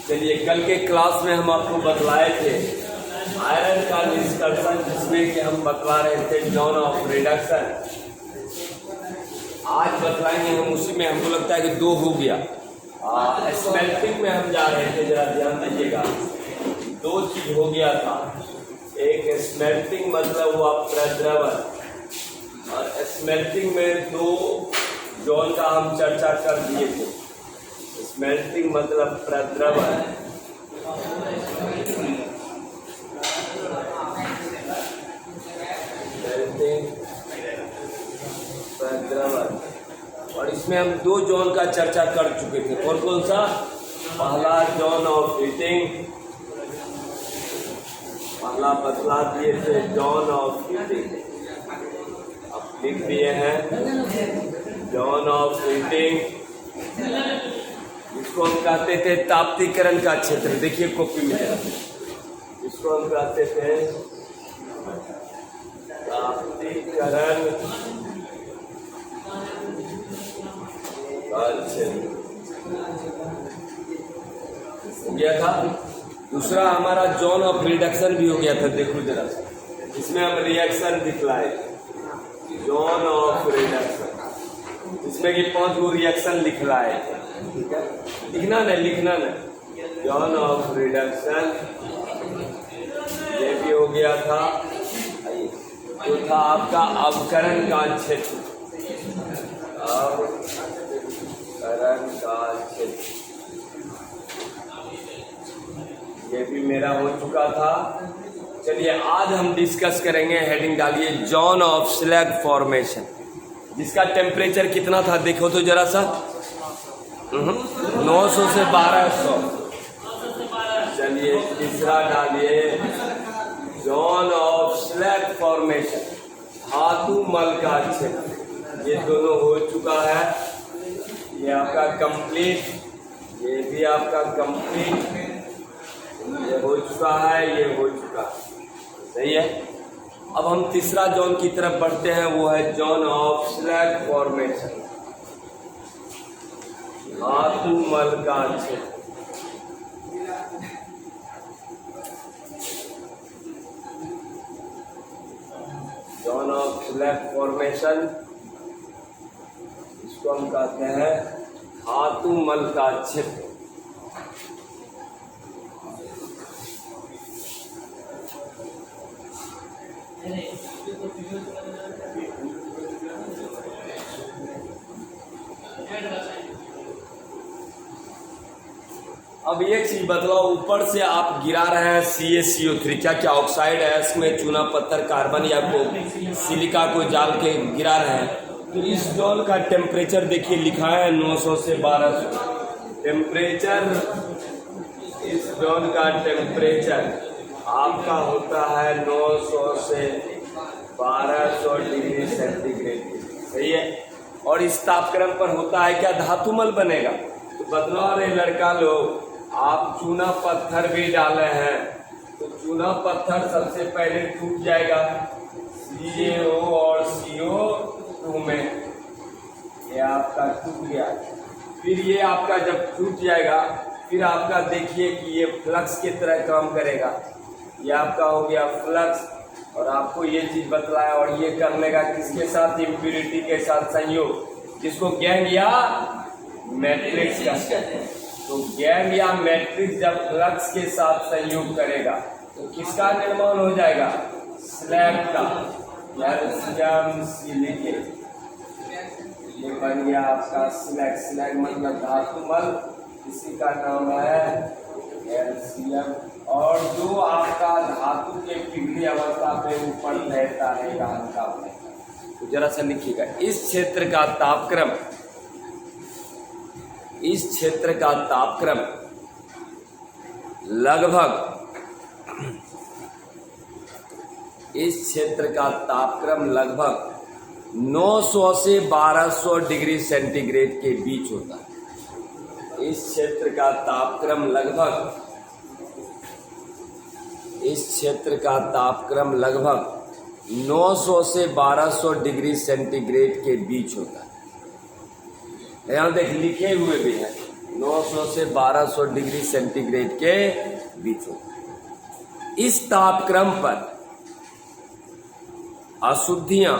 चलिए, कल के क्लास में हम आपको बतलाए थे आयरन का डिस्कशन, जिसमें कि हम बतला रहे थे जॉन ऑफ रिडक्शन। आज बतलाएंगे हम उसी में, हमको लगता है कि 2 हो गया। स्मेल्टिंग में हम जा रहे थे, जरा ध्यान दीजिएगा। 2 चीज हो गया था। एक स्मेल्टिंग मतलब हुआ प्रद्रवन, और स्मेल्टिंग में 2 जॉन का हम चर्चा कर दिए थे। स्मेल्टिंग मतलब प्रद्रवन, प्रद्रवन, और इसमें हम 2 जॉन का चर्चा कर चुके थे। और कौन सा? पहला जॉन ऑफ हीटिंग, पहला बतला दिए थे जॉन ऑफ हीटिंग, अब लिख दिए हैं जॉन ऑफ हीटिंग। इसको हम कहते थे ताप्तीकरण का क्षेत्र। देखिए कॉपी में, इसको हम कहते थे ताप्तीकरण का क्षेत्र। हो गया था। दूसरा हमारा जॉन ऑफ रिडक्शन भी हो गया था। देखो जरा, इसमें हम रिएक्शन दिखलाए, जॉन ऑफ रिडक्शन, इसमें कि 5 गो रिएक्शन लिखलाए। ठीक है, लिखना नहीं, जॉन ऑफ रिडक्शन ये भी हो गया था। तो था आपका अवकरण का क्षेत्र, अवकरण का क्षेत्र, ये भी मेरा हो चुका था। चलिए, आज हम डिस्कस करेंगे, हेडिंग डालिए जॉन ऑफ स्लैग फॉर्मेशन, जिसका टेम्परेचर कितना था देखो तो जरा सा, 900 से 1200। चलिए, तीसरा डालिए जॉन ऑफ स्लैग फॉर्मेशन, धातु मल का क्षेत्र। ये दोनों हो चुका है, ये आपका कंप्लीट, ये भी आपका कंप्लीट, ये हो चुका है, ये हो चुका है। सही है। अब हम तीसरा जॉन की तरफ बढ़ते हैं, वो है जॉन ऑफ स्लैग फॉर्मेशन, धातु मल का क्षेत्र। जॉन ऑफ स्लैग फॉर्मेशन, इसको हम कहते हैं धातु मल का क्षेत्र। अब एक चीज बतलाओ, ऊपर से आप गिरा रहे हैं CaCO3, क्या क्या ऑक्साइड है इसमें, चूना पत्थर, कार्बन या को सिलिका को जाल के गिरा रहे हैं। तो इस जॉन का टेम्परेचर देखिए लिखा है 900 से 1200। टेम्परेचर, इस जॉन का टेम्परेचर आपका होता है 900 से 1200 डिग्री सेंटीग्रेड। सही है। और इस तापक्रम पर होता है क्या, धातुमल बनेगा। तो बतला रहे लड़का लोग, आप चूना पत्थर भी डाले हैं, तो चूना पत्थर सबसे पहले टूट जाएगा CaO और CO2 में, ये आपका टूट गया। फिर ये आपका जब टूट जाएगा, फिर आपका देखिए कि ये फ्लक्स की तरह काम करेगा। ये आपका हो गया फ्लक्स, और आपको ये चीज बतलाया। और ये करने का किसके साथ, इम्प्यूरिटी के साथ संयोग, जिसको गैंग या मैट्रिक्स कहते हैं। तो गैंग या मैट्रिक्स जब फ्लक्स के साथ संयोग करेगा तो किसका निर्माण हो जाएगा, स्लैग का, कैल्शियम सिलिकेट। ये बन गया आपका स्लैग। स्लैग मतलब धातुमल, इसी का नाम है कैल्शियम। और जो आपका धातु के पिघली अवस्था पे ऊपर रहता रहेगा हल्का में। तो जरा सा लिखिएगा, इस क्षेत्र का तापक्रम, इस क्षेत्र का तापक्रम लगभग, इस क्षेत्र का तापक्रम लगभग 900 से 1200 डिग्री सेंटीग्रेड के बीच होता है। इस क्षेत्र का तापक्रम लगभग, इस क्षेत्र का तापक्रम लगभग 900 से 1200 डिग्री सेंटीग्रेड के बीच होता है। यहाँ देख लिखे हुए भी हैं 900 से 1200 डिग्री सेंटीग्रेड के बीच होता है। इस तापक्रम पर अशुद्धियां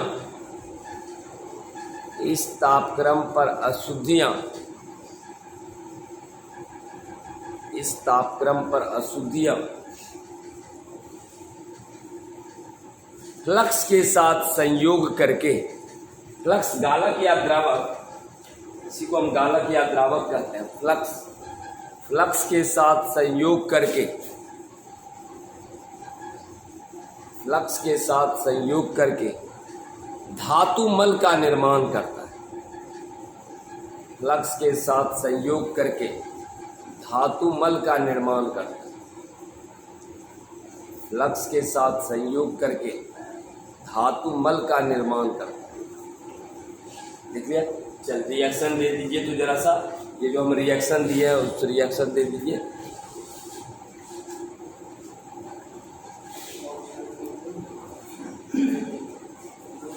इस तापक्रम पर अशुद्धियां फ्लक्स के साथ संयोग करके, फ्लक्स गालक या द्रावक, इसी को हम गालक या द्रावक कहते हैं, फ्लक्स के साथ संयोग करके धातु मल का निर्माण करता है। फ्लक्स के साथ संयोग करके धातु मल का निर्माण करता है। फ्लक्स के साथ संयोग करके धातु मल का निर्माण करता है। देख लिया? चल रिएक्शन दे दीजिए तो जरा सा, ये जो हम रिएक्शन दिए हैं उस रिएक्शन दे दीजिए।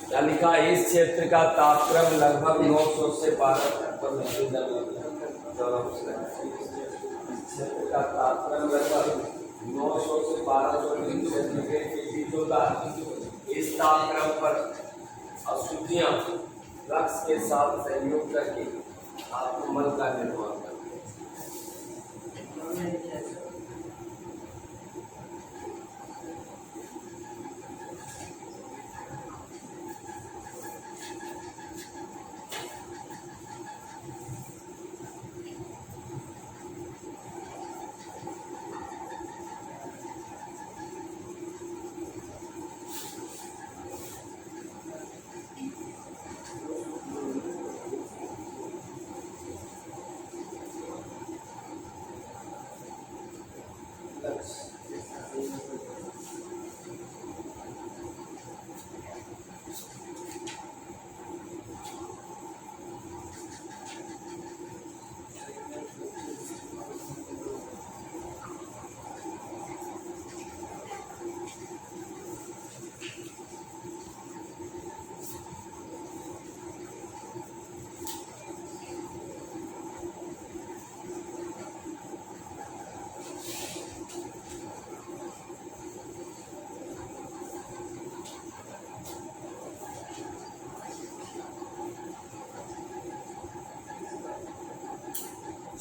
क्या लिखा? इस क्षेत्र का तापक्रम लगभग 900 से 1200 डिग्री सेंटीग्रेड के बीच होता है। इस तापक्रम पर अशुद्धियां फ्लक्स के साथ संयोग करके धातु मल का निर्माण करते हैं।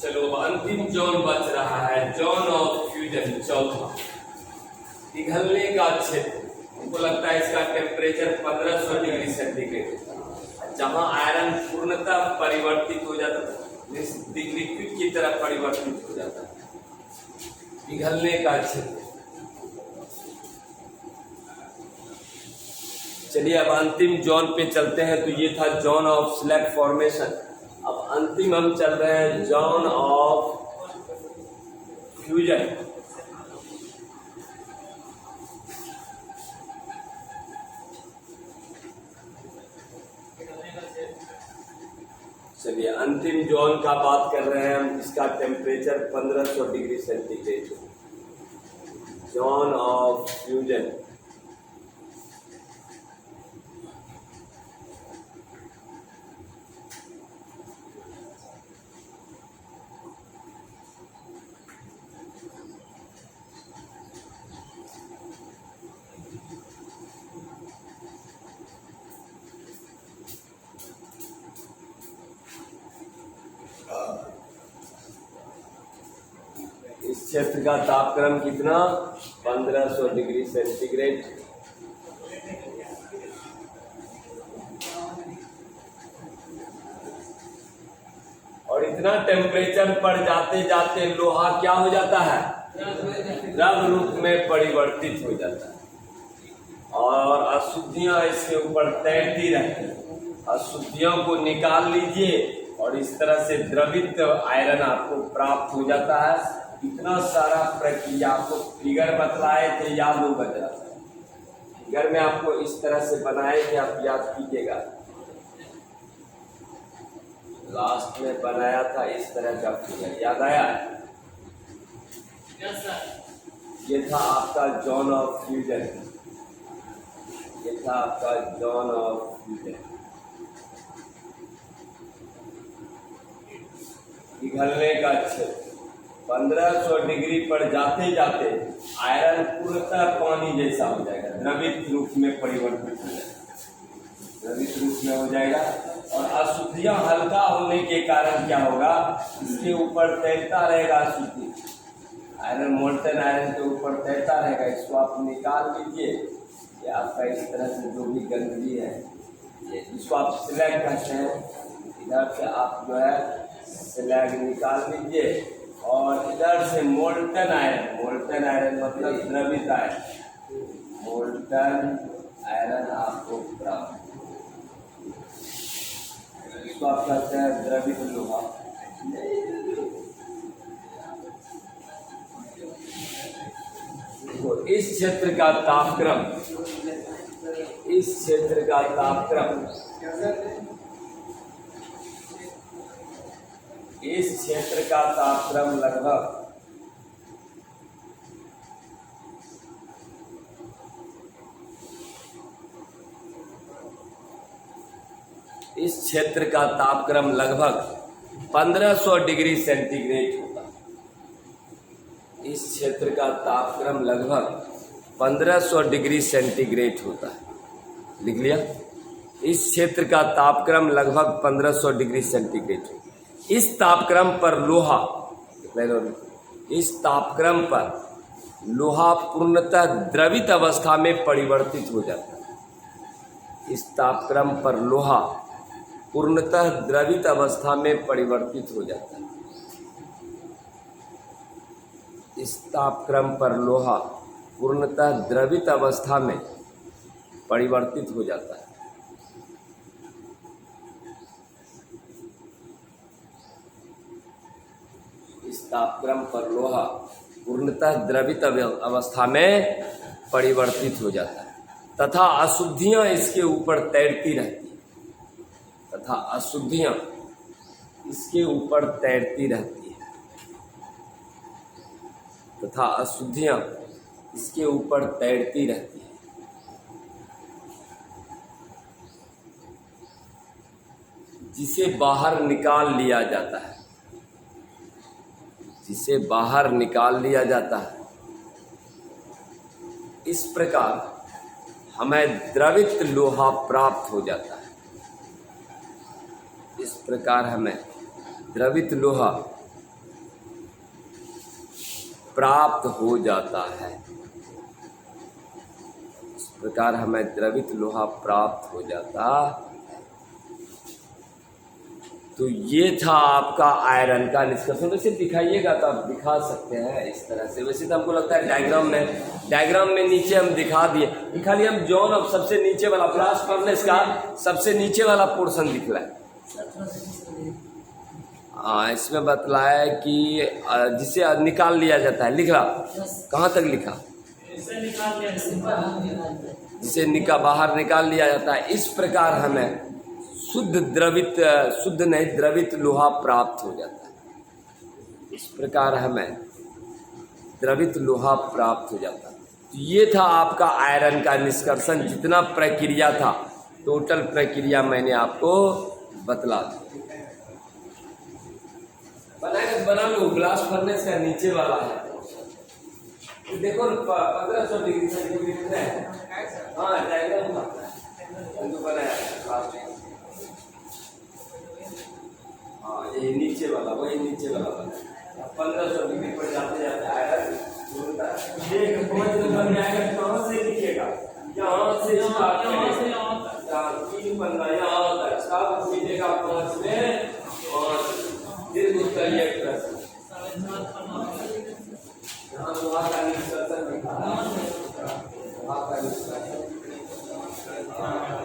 चलो अंतिम जोन बच रहा है, जोन ऑफ फ्यूजन, चौथा पिघलने का क्षेत्र। हमको लगता है इसका टेम्परेचर 1500 डिग्री सेंटीग्रेड, जहां आयरन पूर्णतः परिवर्तित हो जाता है, लिक्विड की तरह परिवर्तित हो जाता है। पिघलने का क्षेत्र। चलिए अब अंतिम जोन पे चलते हैं। तो ये था जोन ऑफ स्लैग फॉर्मेशन। अब अंतिम हम चल रहे हैं जोन ऑफ फ्यूजन। चलिए अंतिम जोन का बात कर रहे हैं हम। इसका temperature 1500 degree centigrade. Zone of fusion. इस क्षेत्र का तापक्रम कितना? 1500 डिग्री सेंटीग्रेड। और इतना टेम्परेचर पर जाते जाते लोहा क्या हो जाता है? द्रव रूप में परिवर्तित हो जाता है और अशुद्धियां इसके ऊपर तैरती रहती हैं। अशुद्धियों को निकाल लीजिए और इस तरह से द्रवित आयरन आपको प्राप्त हो जाता है। इतना सारा प्रक्रिया आपको फिगर बतलाए थे, याद होगा जरा। फिगर में आपको इस तरह से बनाए थे, आप याद कीजिएगा। लास्ट में बनाया था इस तरह का फिगर, याद आया? ये था आपका जोन ऑफ फ्यूजन। ये था आपका जोन ऑफ फ्यूजन। पिघलने का क्षेत्र 1500 डिग्री पर जाते जाते आयरन पूर्णतः पानी जैसा हो जाएगा, द्रवित रूप में परिवर्तित हो जाएगा, द्रवित रूप में हो जाएगा। और अशुद्धियां हल्का होने के कारण क्या होगा, इसके ऊपर तैरता रहेगा अशुद्धि, आयरन मोल्टन आयरन के ऊपर तैरता रहेगा। इसको आप निकाल लीजिए, ये आपका इस तरह से जो भी गंदगी है, ये इसको आप स्लैग कहते हैं, इधर से आप जो है स्लैग निकाल लीजिए और इधर से मोल्टन आयरन मतलब द्रवित आयरन, मोल्टन आयरन आपको प्राप्त, इसको आप कहते हैं द्रवित लोहा। तो इस क्षेत्र का तापक्रम, इस क्षेत्र का तापक्रम, इस क्षेत्र का तापक्रम लगभग इस क्षेत्र का तापक्रम लगभग 1500 डिग्री सेंटीग्रेड होता है। इस क्षेत्र का तापक्रम लगभग 1500 डिग्री सेंटीग्रेड होता है। लिख लिया? इस क्षेत्र का तापक्रम लगभग 1500 डिग्री सेंटीग्रेड। इस तापक्रम पर लोहा, इस तापक्रम पर लोहा पूर्णतः द्रवित अवस्था में परिवर्तित हो जाता है। इस तापक्रम पर लोहा पूर्णतः द्रवित अवस्था में परिवर्तित हो जाता है। इस तापक्रम पर लोहा पूर्णतः द्रवित अवस्था में परिवर्तित हो जाता है। इस तापक्रम पर लोहा पूर्णतः द्रवित अवस्था में परिवर्तित हो जाता है तथा अशुद्धियां इसके ऊपर तैरती रहती हैं, तथा अशुद्धियां इसके ऊपर तैरती रहती है, तथा अशुद्धियां इसके ऊपर तैरती रहती है। जिसे बाहर निकाल लिया जाता है, जिसे बाहर निकाल लिया जाता है। इस प्रकार हमें द्रवित लोहा प्राप्त हो जाता है। इस प्रकार हमें द्रवित लोहा प्राप्त हो जाता है। इस प्रकार हमें द्रवित लोहा प्राप्त हो जाता है। तो ये था आपका आयरन का निष्कर्षण। वैसे दिखाइएगा तो आप दिखा सकते हैं इस तरह से। वैसे तो हमको लगता है डायग्राम में नीचे हम दिखा दिए। खाली हम जॉन अब सबसे नीचे वाला ब्लास्ट फर्नेस का सबसे नीचे वाला पोर्शन दिखला है। हाँ, इसमें बतलाया है कि जिसे निकाल लिया जाता है। लिख रहा कहाँ तक लिखा? जिसे बाहर निकाल लिया जाता है। इस प्रकार हमें द्रवित लोहा प्राप्त हो जाता है। इस प्रकार हमें द्रवित लोहा प्राप्त हो जाता है। तो ये था आपका आयरन का निष्कर्षण। जितना प्रक्रिया था, टोटल प्रक्रिया मैंने आपको बतला दी। बना लो, ग्लास फर्नेस का नीचे वाला है। देखो 1500 डिग्री सेंटीग्रेड है। हाँ, डायग्राम बनाया। हाँ, ये नीचे वाला, वही नीचे वाला 1500 डिग्री पर जाते जाते आयरन ये 5 नंबर में आएगा। कहाँ से लिखिएगा? यहाँ से स्टार्ट करेगा। 3 बनना यहाँ तक सब मिलेगा 5 में। और फिर उसका ये प्रश्न यहाँ वहाँ का निष्कर्षण लिखा है। वहाँ का निष्कर्षण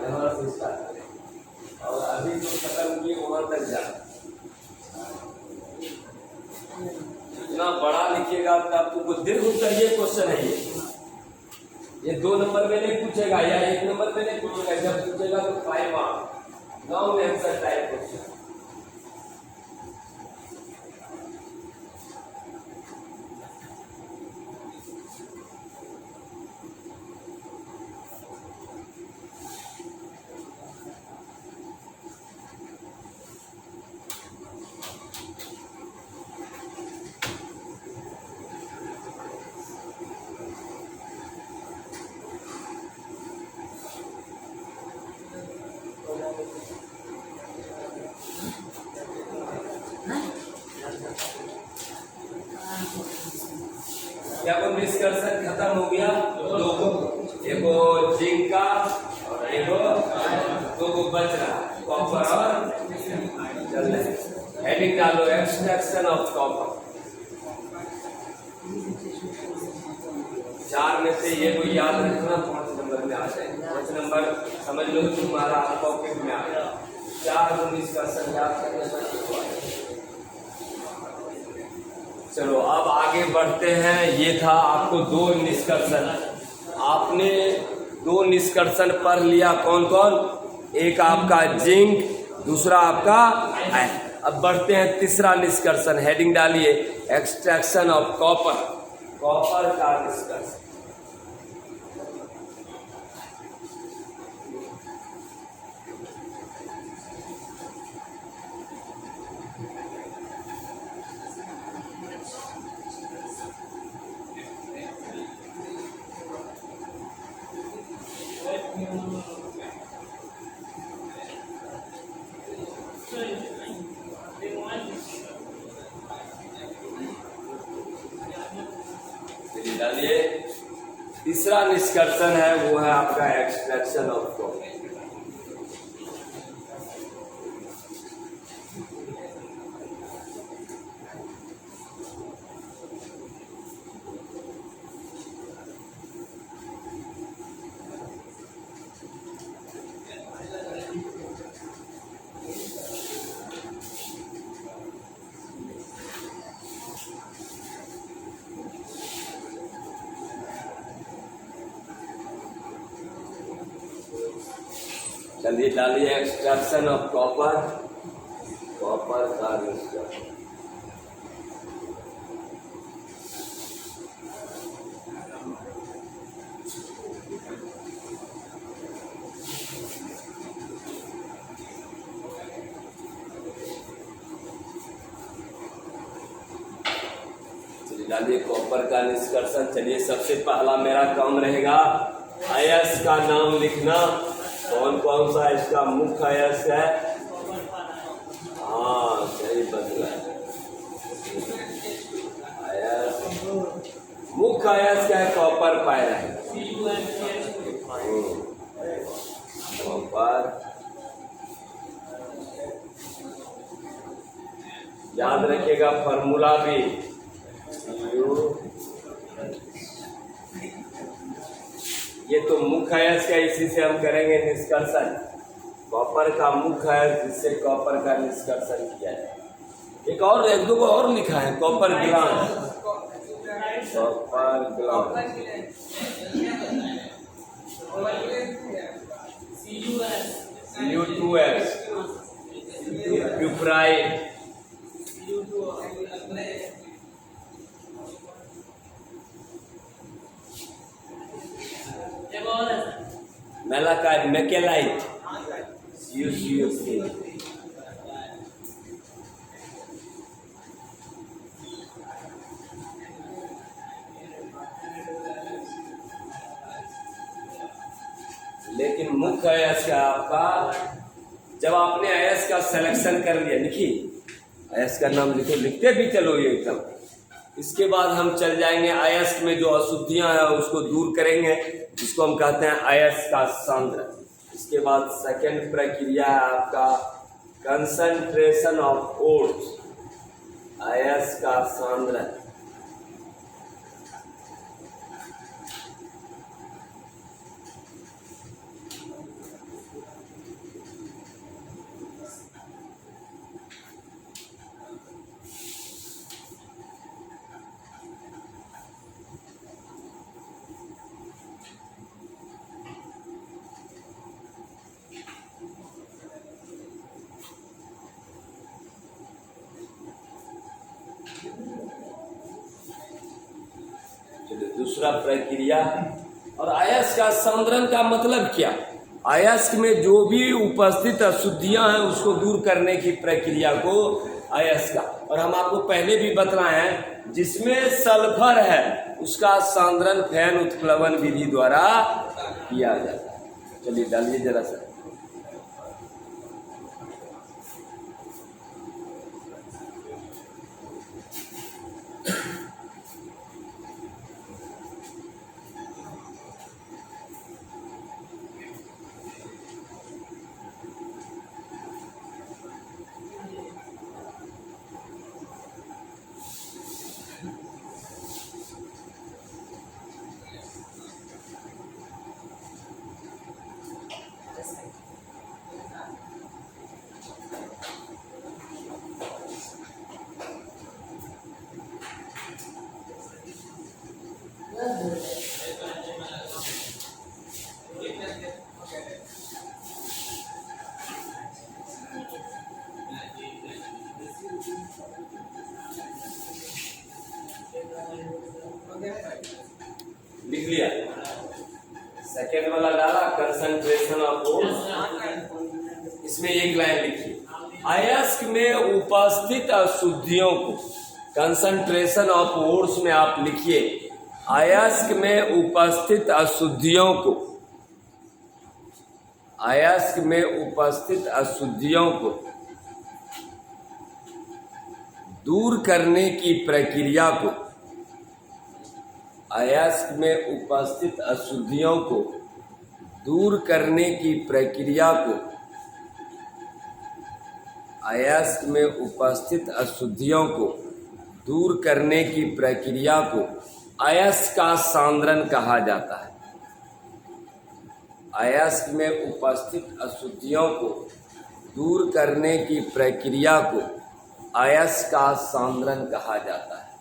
यहाँ से स्टार्ट करेगा और अभी जो खत्म किए वहाँ तक जा। इतना बड़ा लिखिएगा तो आपको दीर्घ उत्तर ये क्वेश्चन है। ये 2 नंबर में नहीं पूछेगा या 1 नंबर में नहीं पूछेगा। जब पूछेगा तो 5 मार्क्स 9 में आंसर टाइप क्वेश्चन। क्या वो निष्कर्षण खत्म हो गया? दो, एगो जिंक का और एगो दो बच रहा कॉपर और चल रहे। हेडिंग डालो एक्सट्रैक्शन ऑफ कॉपर। 4 में से ये कोई याद रखना 5 नंबर में आ जाए। 5 नंबर समझ लो तुम्हारा पॉकेट में आ गया। 4 निष्कर्षण याद करने में। चलो अब आगे बढ़ते हैं। ये था आपको 2 निष्कर्षण। आपने 2 निष्कर्षण पढ़ लिया। कौन कौन? एक आपका जिंक, दूसरा आपका आयरन। अब बढ़ते हैं तीसरा निष्कर्षण। हेडिंग डालिए एक्सट्रैक्शन ऑफ कॉपर। कॉपर का निष्कर्षण। डालिए तीसरा निष्कर्षण है वो है आपका एक्सट्रैक्शन ऑफ कॉपर। चलिए डालिए एक्सट्रैक्शन ऑफ कॉपर। कॉपर का निष्कर्षण। चलिए डालिए कॉपर का निष्कर्षण। चलिए सबसे पहला मेरा काम रहेगा अयस्क का नाम लिखना। कौन कौन सा इसका मुख्य अयस्क है? हाँ सही बदला। अयस्क मुख्य अयस्क है कॉपर पायराइड। कॉपर याद रखिएगा फॉर्मूला भी ये तो मुख्य अयस्क है, इसी से हम करेंगे निष्कर्षण। कॉपर का मुख्य अयस्क जिससे कॉपर का निष्कर्षण किया जाए। एक और एक दो और लिखा है copper glass. Copper glass Cu2s क्यूप्राइड। मेलाकाइड मैकेलाइट CuCO3। लेकिन मुख्य अयस्क आपका जब आपने अयस्क का सिलेक्शन कर लिया, लिखिए अयस्क का नाम लिखो, लिखते भी चलो ये एकदम। इसके बाद हम चल जाएंगे अयस्क में जो अशुद्धियां हैं उसको दूर करेंगे, जिसको हम कहते हैं अयस्क का सांद्रण। इसके बाद सेकंड प्रक्रिया है आपका कंसंट्रेशन ऑफ ओर्स। अयस्क का सांद्रण। दूसरा प्रक्रिया। और अयस्क का सांद्रण का मतलब क्या? अयस्क में जो भी उपस्थित अशुद्धियां हैं उसको दूर करने की प्रक्रिया को अयस्क का। और हम आपको पहले भी बतलाए हैं जिसमें सल्फर है उसका सांद्रण फैन उत्प्लवन विधि द्वारा किया जाता है। चलिए डालिए जरा सा। लिख लिया। सेकेंड वाला डाला कंसंट्रेशन ऑफ ओर्स, इसमें एक लाइन लिखिए, अयस्क में उपस्थित अशुद्धियों को, कंसंट्रेशन ऑफ ओर्स में आप लिखिए अयस्क में उपस्थित अशुद्धियों को, अयस्क में उपस्थित अशुद्धियों को दूर करने की प्रक्रिया को, अयस्क में उपस्थित अशुद्धियों को दूर करने की प्रक्रिया को, अयस्क में उपस्थित अशुद्धियों को दूर करने की प्रक्रिया को अयस्क का सांद्रण कहा जाता है। अयस्क में उपस्थित अशुद्धियों को दूर करने की प्रक्रिया को अयस्क का सांद्रण कहा जाता है।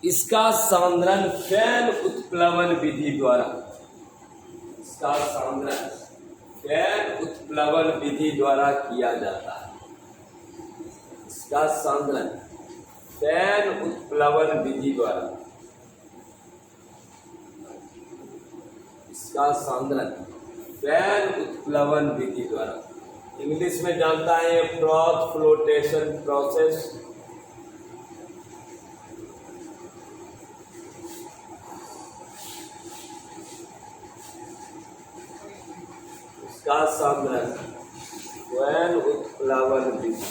इसका सांद्रण फैन उत्प्लवन विधि द्वारा, इसका सांद्रण फैन उत्प्लवन विधि द्वारा किया जाता है। इसका सांद्रण फैन उत्प्लवन विधि द्वारा, इसका सांद्रण फैन उत्प्लवन विधि द्वारा, इंग्लिश में जानता है फ्रॉथ फ्लोटेशन प्रोसेस। इसका सांद्रण फैन उत्प्लवन विधि,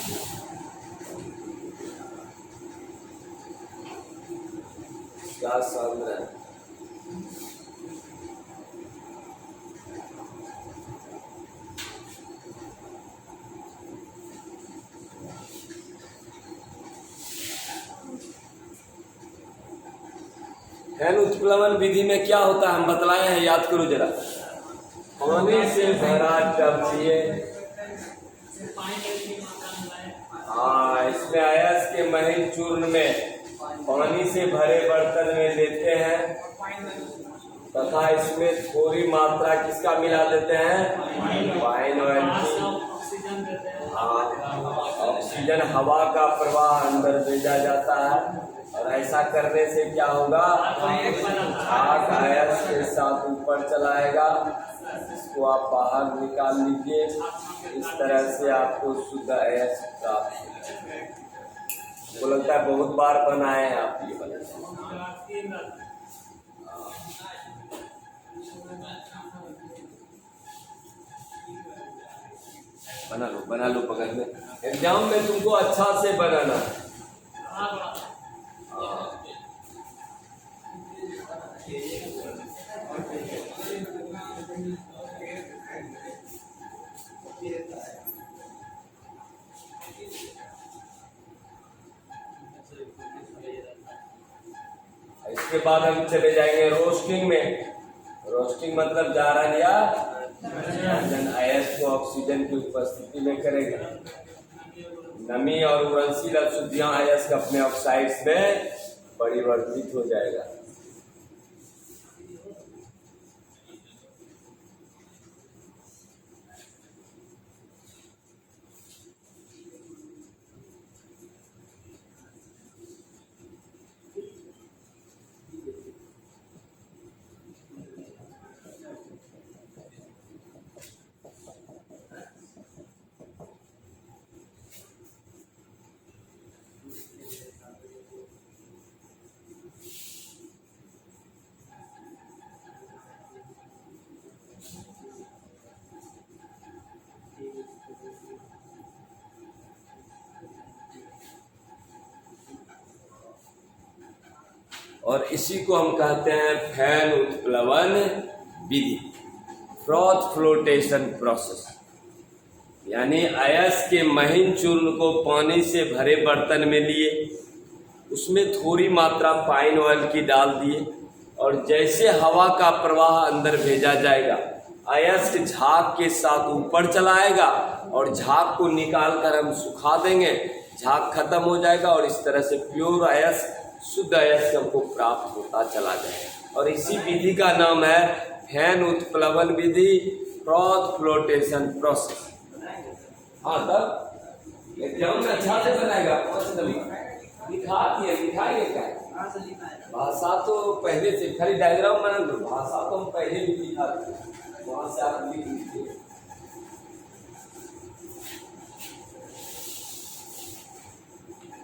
इसका सांद्रण फैन उत्प्लवन विधि में क्या होता है हम बतलाए हैं, याद करो जरा। पानी से भरा टब लिए, हाँ, इसमें अयस्क के महीन चूर्ण में पानी से भरे बर्तन में लेते हैं तथा इसमें थोड़ी मात्रा किसका मिला देते हैं, पाइन ऑयल की। हाँ, ऑक्सीजन हवा का प्रवाह अंदर भेजा जाता है और ऐसा करने से क्या होगा, आग अयस्क के साथ ऊपर चलाएगा, इसको आप बाहर निकाल लीजिए। इस तरह से आपको शुद्ध अयस्क प्राप्त होगा। मुझको लगता है बहुत बार बनाए हैं आप ये वाला। बना लो पकड़ में, एग्जाम में तुमको अच्छा से बनाना है। इसके बाद हम चले जाएंगे रोस्टिंग में। रोस्टिंग मतलब जारन या रंजन अयस्क को ऑक्सीजन की उपस्थिति में करेगा। नमी और उड़नशील अशुद्धियां अयस्क अपने ऑक्साइड्स में परिवर्तित हो जाएगा। और इसी को हम कहते हैं फैन उत्प्लवन विधि, फ्रॉथ फ्लोटेशन प्रोसेस। यानी अयस्क के महीन चूर्ण को पानी से भरे बर्तन में लिए, उसमें थोड़ी मात्रा पाइन ऑयल की डाल दिए और जैसे हवा का प्रवाह अंदर भेजा जाएगा, अयस्क झाग के साथ ऊपर चलाएगा और झाग को निकाल कर हम सुखा देंगे। झाग खत्म हो जाएगा और इस तरह से प्योर अयस्क, शुद्ध अयस्क हमको प्राप्त होता चला जाएगा। और इसी विधि का नाम है फैन उत्प्लवन विधि, क्रॉस फ्लोटेशन प्रोसेस। हाँ, तब एग्जाम में अच्छा से बनाएगा। दिखाइए क्या भाषा तो पहले से, खाली डायग्राम बना दो, भाषा तो हम पहले भी दिखा देते, वहां से आप लिख लीजिए।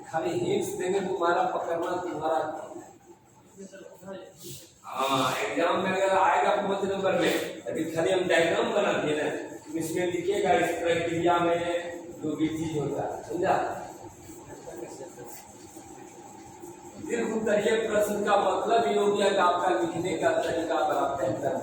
खाली हिंट्स देंगे, तुम्हारा पकड़ना तुम्हारा। हाँ, एग्जाम में अगर आएगा 5 नंबर में, अभी खाली हम डायग्राम बना दिए ना, इसमें लिखिएगा इस प्रक्रिया में जो भी चीज होता है, समझा। दीर्घ उत्तरीय प्रश्न का मतलब ये हो गया कि आपका लिखने का तरीका बड़ा बेहतर है।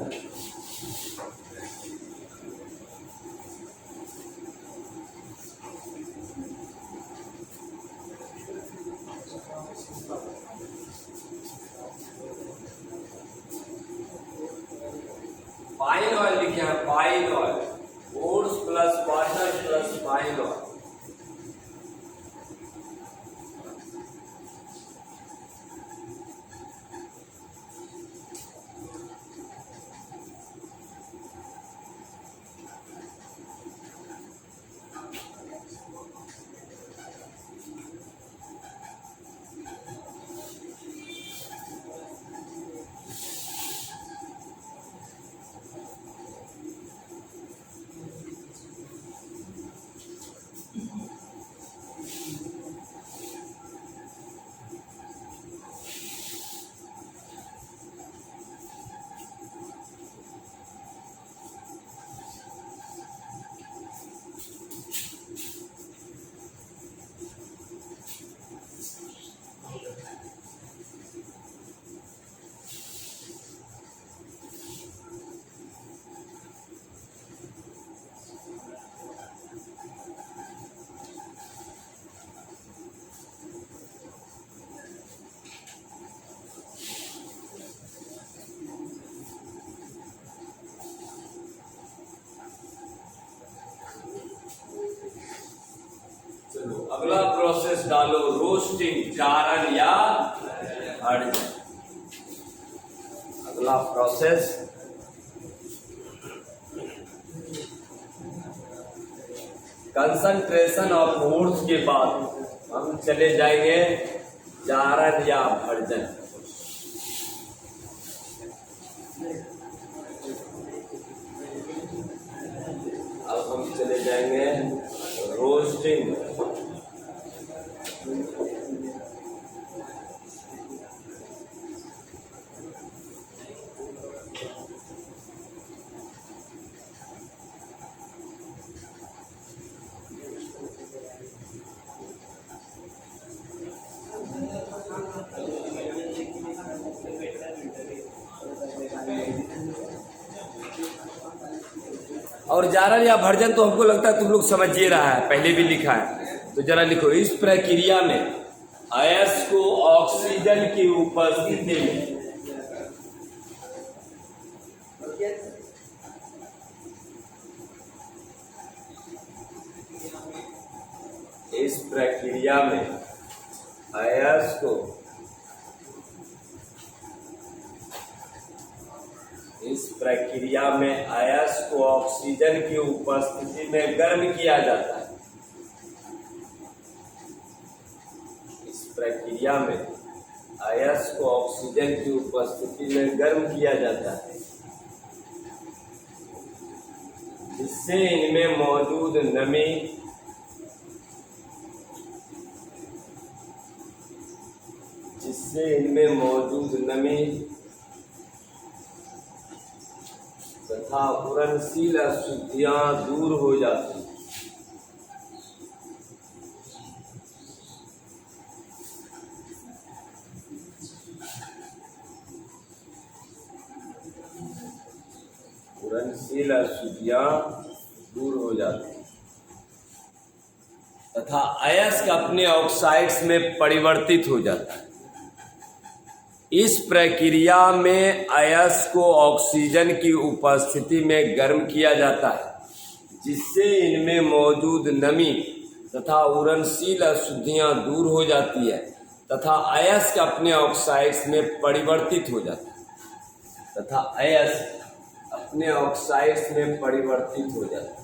पाइन ऑयल लिखे हैं, pine oil, oats plus water plus pine oil. अगला प्रोसेस डालो, रोस्टिंग, जारन या भर्जन। अगला प्रोसेस कंसंट्रेशन ऑफ ओट्स के बाद हम चले जाएंगे जारन या भर्जन। अब हम चले जाएंगे रोस्टिंग। और जारन या भर्जन तो हमको लगता है तुम लोग समझ ही रहा है, पहले भी लिखा है, तो जरा लिखो। इस प्रक्रिया में अयस्क को ऑक्सीजन की उपस्थिति में इस प्रक्रिया में अयस्क को ऑक्सीजन की उपस्थिति में गर्म किया जाता है। इस प्रक्रिया में अयस्क को ऑक्सीजन की उपस्थिति में गर्म किया जाता है, जिससे इनमें मौजूद नमी तथा घुलनशील अशुद्धियां दूर हो जाती हैं। घुलनशील अशुद्धियां दूर हो जाती हैं तथा अयस्क अपने ऑक्साइड्स में परिवर्तित हो जाता है। इस प्रक्रिया में अयस्क को ऑक्सीजन की उपस्थिति में गर्म किया जाता है, जिससे इनमें मौजूद नमी तथा उड़नशील अशुद्धियां दूर हो जाती है तथा अयस्क अपने ऑक्साइड्स में परिवर्तित हो जाता है तथा अयस्क अपने ऑक्साइड्स में परिवर्तित हो जाता है।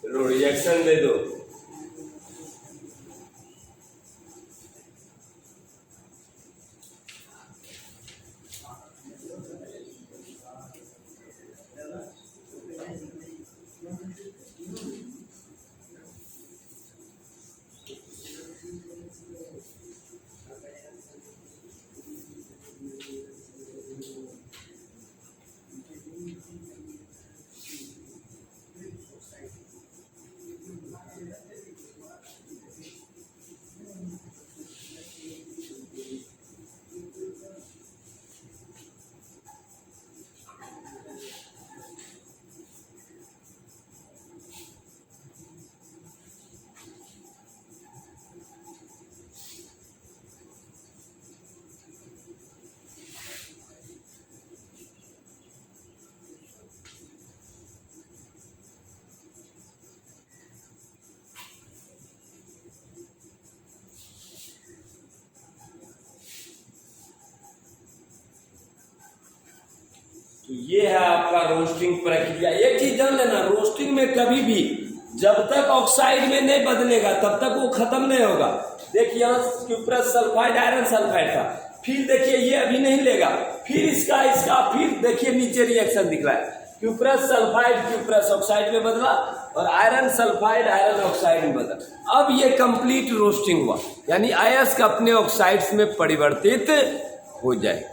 चलो रिएक्शन दे दो। तो ये है आपका रोस्टिंग प्रक्रिया। एक चीज जान लेना, रोस्टिंग में कभी भी जब तक ऑक्साइड में नहीं बदलेगा तब तक वो खत्म नहीं होगा। देखिए यहाँ क्यूप्रस सल्फाइड आयरन सल्फाइड था, फिर देखिए ये अभी नहीं लेगा, फिर इसका फिर देखिए नीचे रिएक्शन दिख रहा है, क्यूप्रस सल्फाइड क्यूप्रस ऑक्साइड में बदला और आयरन सल्फाइड आयरन ऑक्साइड में बदला। अब ये कंप्लीट रोस्टिंग हुआ, यानी अयस्क अपने ऑक्साइड्स में परिवर्तित हो जाए।